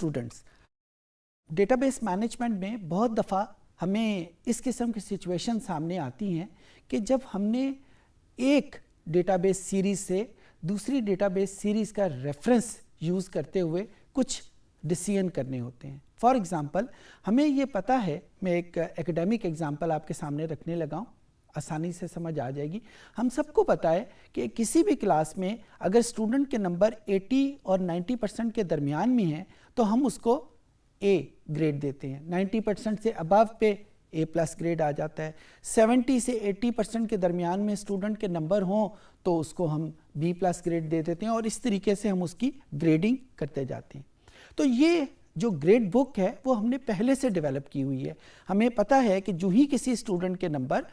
Students, database management में बहुत दफ़ा हमें इस किस्म की सिचुएशन सामने आती हैं कि जब हमने एक डेटाबेस सीरीज़ से दूसरी डेटाबेस सीरीज़ का रेफरेंस यूज़ करते हुए कुछ डिसीजन करने होते हैं। फॉर एग्ज़ाम्पल, हमें ये पता है, मैं एक एकेडमिक एग्ज़ाम्पल आपके सामने रखने लगा हूँ, आसानी से समझ आ जाएगी। हम सबको पता है कि किसी भी क्लास में अगर स्टूडेंट के नंबर 80 और 90% के दरमियान में हैं तो हम उसको ए ग्रेड देते हैं। 90% से अबव पे ए प्लस ग्रेड आ जाता है। 70 से 80% के दरमियान में स्टूडेंट के नंबर हों तो उसको हम बी प्लस ग्रेड दे देते हैं और इस तरीके से हम उसकी ग्रेडिंग करते जाते हैं। तो ये जो ग्रेड बुक है वो हमने पहले से डेवलप की हुई है। हमें पता है कि जो ही किसी स्टूडेंट के नंबर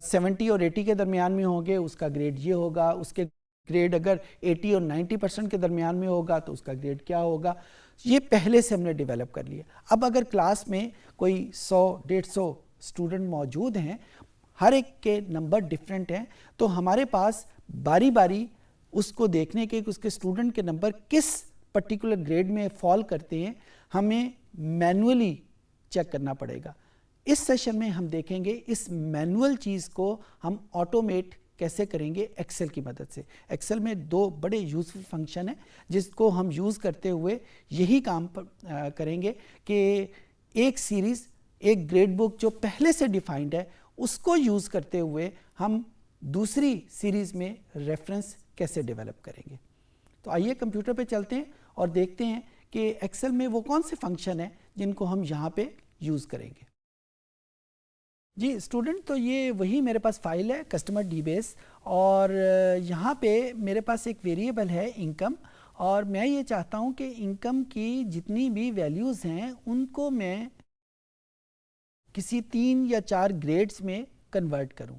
70 और 80 के दरमियान में होंगे उसका ग्रेड ये होगा, उसके ग्रेड अगर 80 और 90% के दरमियान में होगा तो उसका ग्रेड क्या होगा, ये पहले से हमने डेवलप कर लिया। अब अगर क्लास में कोई 100-150 स्टूडेंट मौजूद हैं, हर एक के नंबर डिफरेंट हैं, तो हमारे पास बारी बारी उसको देखने के उसके स्टूडेंट के नंबर किस पर्टिकुलर ग्रेड में फॉल करते हैं हमें मैनुअली चेक करना पड़ेगा। इस सेशन में हम देखेंगे इस मैनुअल चीज़ को हम ऑटोमेट कैसे करेंगे एक्सेल की मदद से। एक्सेल में दो बड़े यूज़फुल फंक्शन हैं जिसको हम यूज़ करते हुए यही काम करेंगे कि एक सीरीज़, एक ग्रेड बुक जो पहले से डिफाइंड है उसको यूज़ करते हुए हम दूसरी सीरीज़ में रेफरेंस कैसे डेवलप करेंगे। तो आइए कंप्यूटर पे चलते हैं और देखते हैं कि एक्सेल में वो कौन से फंक्शन हैं जिनको हम यहाँ पे यूज़ करेंगे। जी स्टूडेंट, तो ये वही मेरे पास फाइल है कस्टमर डीबेस, और यहाँ पे मेरे पास एक वेरिएबल है इनकम, और मैं ये चाहता हूँ कि इनकम की जितनी भी वैल्यूज़ हैं उनको मैं किसी 3 या 4 ग्रेड्स में कन्वर्ट करूँ,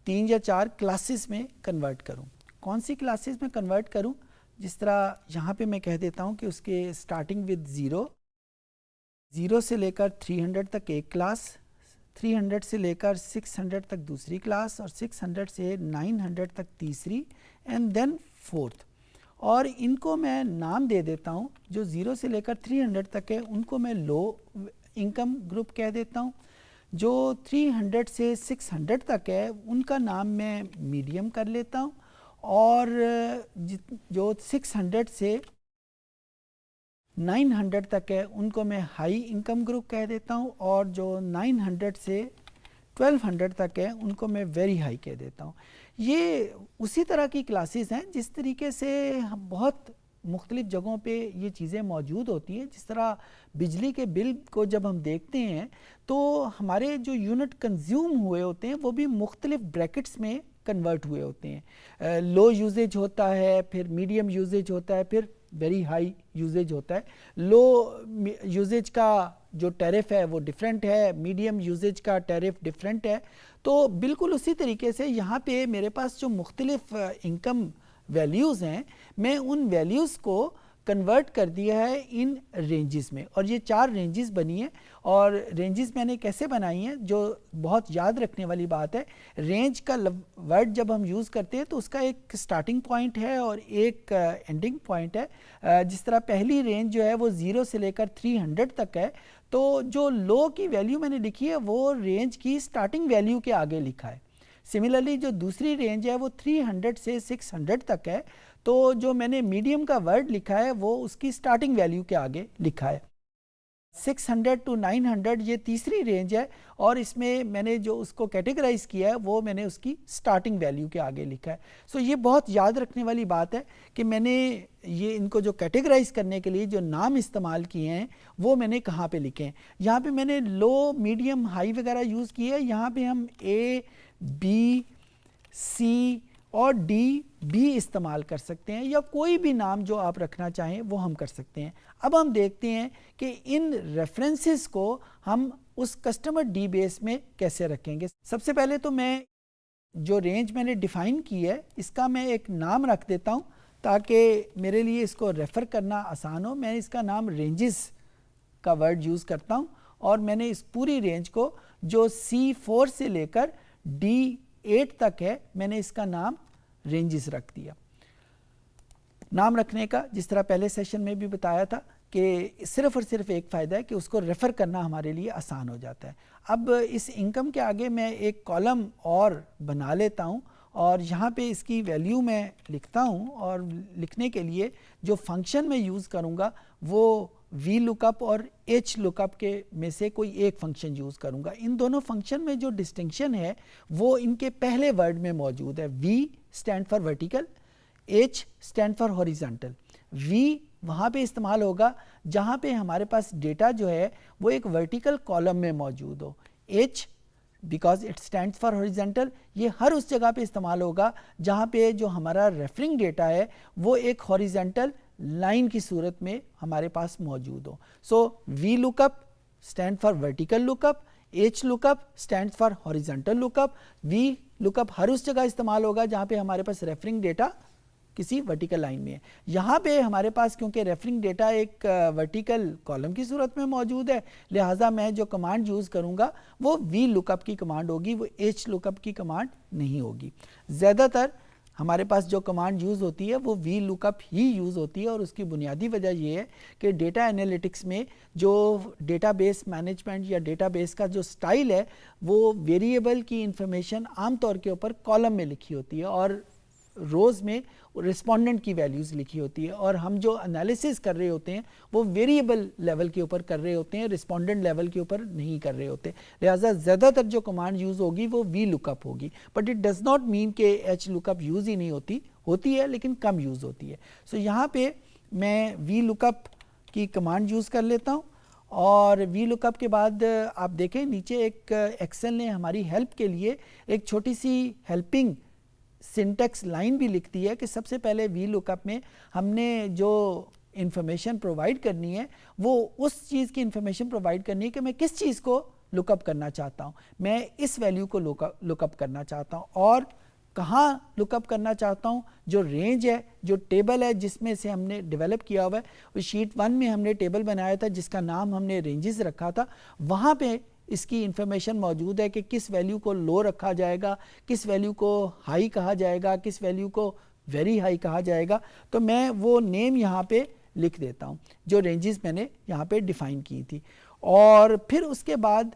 3 या 4 क्लासेस में कन्वर्ट करूँ। कौन सी क्लासेस में कन्वर्ट करूँ? जिस तरह यहाँ पे मैं कह देता हूँ कि उसके स्टार्टिंग विद 0 से लेकर 300 तक एक क्लास, 300 से लेकर 600 तक दूसरी क्लास, और 600 से 900 तक तीसरी, एंड देन फोर्थ। और इनको मैं नाम दे देता हूँ, जो 0 से लेकर 300 तक है उनको मैं लो इनकम ग्रुप कह देता हूँ, जो 300 से 600 तक है उनका नाम मैं मीडियम कर लेता हूँ, और जो 600 से 900 तक है उनको मैं हाई इनकम ग्रुप कह देता हूँ, और जो 900 से 1200 तक है उनको मैं वेरी हाई कह देता हूँ। ये उसी तरह की क्लासेस हैं जिस तरीके से हम बहुत मुख्तलिफ़ जगहों पे ये चीज़ें मौजूद होती हैं। जिस तरह बिजली के बिल को जब हम देखते हैं तो हमारे जो यूनिट कंज्यूम हुए होते हैं वो भी मुख्तलिफ़ ब्रैकेट्स में कन्वर्ट हुए होते हैं। लो यूजेज होता है, फिर मीडियम यूजेज होता है, फिर वेरी हाई यूजेज होता है। लो यूजेज का जो टैरिफ है वो डिफरेंट है, मीडियम यूजेज का टैरिफ डिफरेंट है। तो बिल्कुल उसी तरीके से यहाँ पे मेरे पास जो मुख्तलिफ इनकम वैल्यूज़ हैं, मैं उन वैल्यूज़ को कन्वर्ट कर दिया है इन रेंजेस में, और ये 4 रेंजेस बनी है। और रेंजेस मैंने कैसे बनाई हैं, जो बहुत याद रखने वाली बात है, रेंज का वर्ड जब हम यूज़ करते हैं तो उसका एक स्टार्टिंग पॉइंट है और एक एंडिंग पॉइंट है। जिस तरह पहली रेंज जो है वो 0 से लेकर 300 तक है, तो जो लो की वैल्यू मैंने लिखी है वो रेंज की स्टार्टिंग वैल्यू के आगे लिखा है। सिमिलरली जो दूसरी रेंज है वो 300 से 600 तक है, तो जो मैंने मीडियम का वर्ड लिखा है वो उसकी स्टार्टिंग वैल्यू के आगे लिखा है। 600 टू 900 ये तीसरी रेंज है, और इसमें मैंने जो उसको कैटेगराइज किया है वो मैंने उसकी स्टार्टिंग वैल्यू के आगे लिखा है। सो ये बहुत याद रखने वाली बात है कि मैंने ये इनको जो कैटेगराइज करने के लिए जो नाम इस्तेमाल किए हैं वो मैंने कहाँ पे लिखे हैं। यहाँ पे मैंने लो, मीडियम, हाई वगैरह यूज़ किए हैं। यहाँ पे हम ए, बी, सी और डी भी इस्तेमाल कर सकते हैं, या कोई भी नाम जो आप रखना चाहें वो हम कर सकते हैं। अब हम देखते हैं कि इन रेफरेंसेस को हम उस कस्टमर डी बेस में कैसे रखेंगे। सबसे पहले तो मैं जो रेंज मैंने डिफ़ाइन की है इसका मैं एक नाम रख देता हूं ताकि मेरे लिए इसको रेफ़र करना आसान हो। मैं इसका नाम रेंजेस का वर्ड यूज़ करता हूं, और मैंने इस पूरी रेंज को जो C4 से लेकर D8 तक है मैंने इसका नाम रेंजेस रख दिया। नाम रखने का जिस तरह पहले सेशन में भी बताया था कि सिर्फ और सिर्फ एक फ़ायदा है कि उसको रेफ़र करना हमारे लिए आसान हो जाता है। अब इस इनकम के आगे मैं एक कॉलम और बना लेता हूँ और यहाँ पे इसकी वैल्यू मैं लिखता हूँ, और लिखने के लिए जो फंक्शन मैं यूज़ करूँगा वो वी लुकअप और एच लुकअप के में से कोई एक फंक्शन यूज़ करूँगा। इन दोनों फंक्शन में जो डिस्टिंक्शन है वो इनके पहले वर्ड में मौजूद है। V stand for vertical, H stand for horizontal. V वहाँ पे इस्तेमाल होगा जहाँ पे हमारे पास डेटा जो है वो एक वर्टिकल कॉलम में मौजूद हो। H because it stands for horizontal, ये हर उस जगह पे इस्तेमाल होगा जहाँ पे जो हमारा रेफरिंग डेटा है वो एक हॉरिजॉन्टल लाइन की सूरत में हमारे पास मौजूद हो। So V lookup stand for vertical lookup, H lookup stands for horizontal lookup. V lookup हर उस जगह इस्तेमाल होगा जहाँ पे हमारे पास रेफरिंग डेटा किसी वर्टिकल लाइन में है। यहाँ पे हमारे पास क्योंकि रेफरिंग डेटा एक वर्टिकल कॉलम की सूरत में मौजूद है, लिहाजा मैं जो कमांड यूज़ करूँगा वो वी लुकअप की कमांड होगी, वो एच लुकअप की कमांड नहीं होगी। ज़्यादातर हमारे पास जो कमांड यूज़ होती है वो वी लुकअप ही यूज़ होती है, और उसकी बुनियादी वजह ये है कि डेटा एनालिटिक्स में जो डेटाबेस मैनेजमेंट या डेटाबेस का जो स्टाइल है वो वेरिएबल की इंफॉर्मेशन आमतौर के ऊपर कॉलम में लिखी होती है और रोज़ में रिस्पोंडेंट की वैल्यूज़ लिखी होती है, और हम जो एनालिसिस कर रहे होते हैं वो वेरिएबल लेवल के ऊपर कर रहे होते हैं, रिस्पोंडेंट लेवल के ऊपर नहीं कर रहे होते। लिहाजा ज़्यादातर जो कमांड यूज़ होगी वो वी लुकअप होगी, but it does not mean कि एच लुकअप यूज़ ही नहीं होती है लेकिन कम यूज़ होती है। सो यहाँ पे मैं वी लुकअप की कमांड यूज़ कर लेता हूँ, और वी लुकअप के बाद आप देखें नीचे एक एक्सेल ने हमारी हेल्प के लिए एक छोटी सी हेल्पिंग सिंटेक्स लाइन भी लिखती है कि सबसे पहले वी लुकअप में हमने जो इंफॉर्मेशन प्रोवाइड करनी है वो उस चीज़ की इंफॉर्मेशन प्रोवाइड करनी है कि मैं किस चीज़ को लुकअप करना चाहता हूँ। मैं इस वैल्यू को लुकअप करना चाहता हूँ, और कहाँ लुकअप करना चाहता हूँ। जो रेंज है, जो टेबल है जिसमें से हमने डेवलप किया हुआ है, उस शीट 1 में हमने टेबल बनाया था जिसका नाम हमने रेंजेस रखा था, वहाँ पे इसकी इंफॉर्मेशन मौजूद है कि किस वैल्यू को लो रखा जाएगा, किस वैल्यू को हाई कहा जाएगा, किस वैल्यू को वेरी हाई कहा जाएगा। तो मैं वो नेम यहाँ पे लिख देता हूँ जो रेंजेस मैंने यहाँ पे डिफ़ाइन की थी। और फिर उसके बाद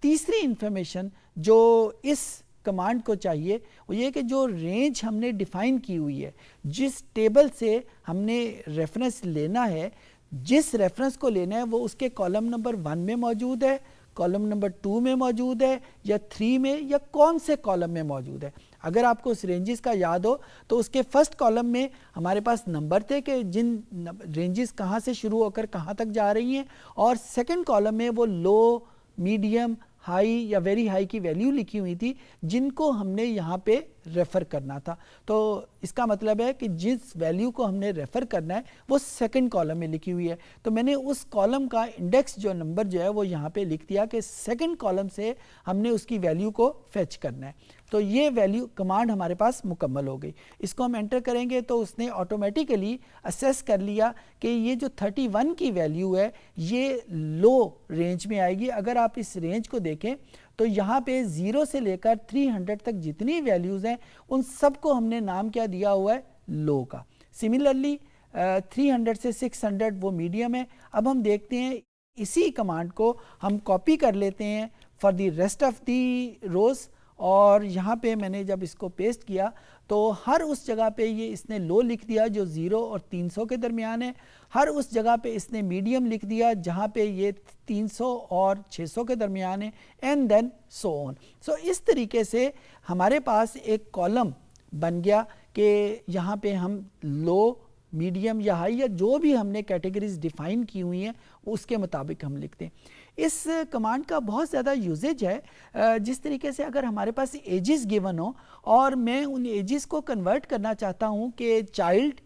तीसरी इंफॉर्मेशन जो इस कमांड को चाहिए वो ये कि जो रेंज हमने डिफ़ाइन की हुई है, जिस टेबल से हमने रेफरेंस लेना है, जिस रेफरेंस को लेना है वो उसके कॉलम नंबर 1 में मौजूद है, कॉलम नंबर 2 में मौजूद है, या 3 में, या कौन से कॉलम में मौजूद है। अगर आपको उस रेंजेस का याद हो तो उसके फर्स्ट कॉलम में हमारे पास नंबर थे कि जिन रेंजेस कहाँ से शुरू होकर कहाँ तक जा रही हैं, और सेकंड कॉलम में वो लो, मीडियम, हाई या वेरी हाई की वैल्यू लिखी हुई थी जिनको हमने यहाँ पे रेफ़र करना था। तो इसका मतलब है कि जिस वैल्यू को हमने रेफ़र करना है वो सेकंड कॉलम में लिखी हुई है। तो मैंने उस कॉलम का इंडेक्स जो नंबर जो है वो यहाँ पे लिख दिया कि सेकंड कॉलम से हमने उसकी वैल्यू को फेच करना है। तो ये वैल्यू कमांड हमारे पास मुकम्मल हो गई। इसको हम एंटर करेंगे तो उसने ऑटोमेटिकली असेस कर लिया कि ये जो 31 की वैल्यू है ये लो रेंज में आएगी। अगर आप इस रेंज को देखें तो यहाँ पे 0 से लेकर 300 तक जितनी वैल्यूज़ हैं उन सबको हमने नाम क्या दिया हुआ है, लो का। सिमिलरली 300 से 600 वो मीडियम है। अब हम देखते हैं इसी कमांड को हम कॉपी कर लेते हैं for the rest of the rows, और यहाँ पे मैंने जब इसको पेस्ट किया तो हर उस जगह पे ये इसने लो लिख दिया जो 0 और 300 के दरमियान है, हर उस जगह पे इसने मीडियम लिख दिया जहाँ पे ये 300 और 600 के दरमियान है, एंड देन सो ऑन। सो इस तरीके से हमारे पास एक कॉलम बन गया कि यहाँ पे हम लो, मीडियम या हाई या जो भी हमने कैटेगरीज डिफ़ाइन की हुई हैं उसके मुताबिक हम लिखते हैं। इस कमांड का बहुत ज़्यादा यूजेज है। जिस तरीके से अगर हमारे पास एजेस गिवन हो और मैं उन एजेस को कन्वर्ट करना चाहता हूँ कि चाइल्ड,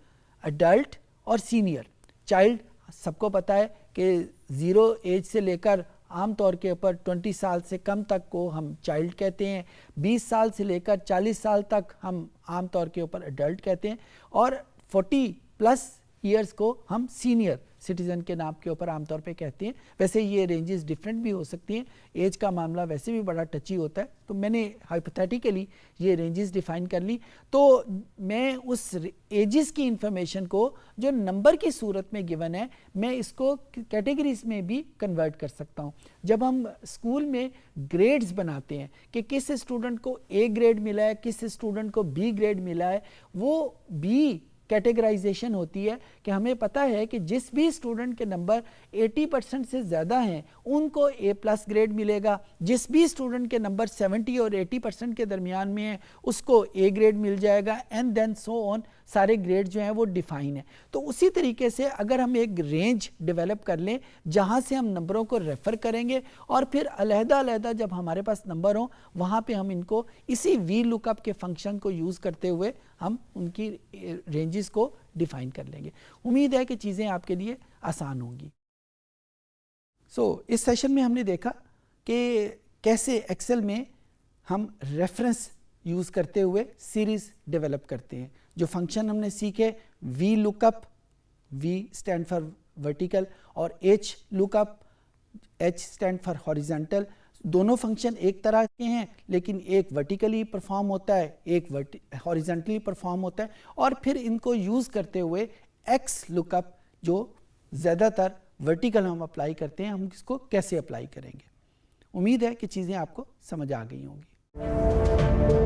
अडल्ट और सीनियर। चाइल्ड सबको पता है कि 0 एज से लेकर आम तौर के ऊपर 20 साल से कम तक को हम चाइल्ड कहते हैं, 20 साल से लेकर 40 साल तक हम आम तौर के ऊपर अडल्ट कहते हैं, और 40+ ईयर्स को हम सीनियर सिटीज़न के नाम के ऊपर आमतौर पे कहते हैं। वैसे ये रेंजेस डिफरेंट भी हो सकती हैं, एज का मामला वैसे भी बड़ा टची होता है, तो मैंने हाइपोथेटिकली ये रेंजेस डिफाइन कर ली। तो मैं उस एजेस की इंफॉर्मेशन को जो नंबर की सूरत में गिवन है, मैं इसको कैटेगरीज में भी कन्वर्ट कर सकता हूँ। जब हम स्कूल में ग्रेड्स बनाते हैं कि किस स्टूडेंट को ए ग्रेड मिला है, किस स्टूडेंट को बी ग्रेड मिला है, वो बी कैटेगराइजेशन होती है कि हमें पता है कि जिस भी स्टूडेंट के नंबर 80% से ज़्यादा हैं उनको ए प्लस ग्रेड मिलेगा, जिस भी स्टूडेंट के नंबर 70 और 80% के दरमियान में है उसको ए ग्रेड मिल जाएगा, एंड देन सो ऑन। सारे ग्रेड जो हैं वो डिफाइन है। तो उसी तरीके से अगर हम एक रेंज डेवलप कर लें जहाँ से हम नंबरों को रेफ़र करेंगे और फिर अलहदा जब हमारे पास नंबर हों वहाँ पे हम इनको इसी वी लुकअप के फंक्शन को यूज़ करते हुए हम उनकी रेंजेस को डिफाइन कर लेंगे। उम्मीद है कि चीज़ें आपके लिए आसान होंगी। इस सेशन में हमने देखा कि कैसे एक्सेल में हम रेफरेंस यूज़ करते हुए सीरीज़ डेवलप करते हैं। जो फंक्शन हमने सीखे, V lookup, V stand for vertical, और H lookup, H stand for horizontal. दोनों फंक्शन एक तरह के हैं, लेकिन एक वर्टिकली परफॉर्म होता है, एक हॉरिजॉन्टली परफॉर्म होता है। और फिर इनको यूज़ करते हुए एक्स लुकअप जो ज़्यादातर वर्टिकल हम अप्लाई करते हैं, हम इसको कैसे अप्लाई करेंगे। उम्मीद है कि चीज़ें आपको समझ आ गई होंगी।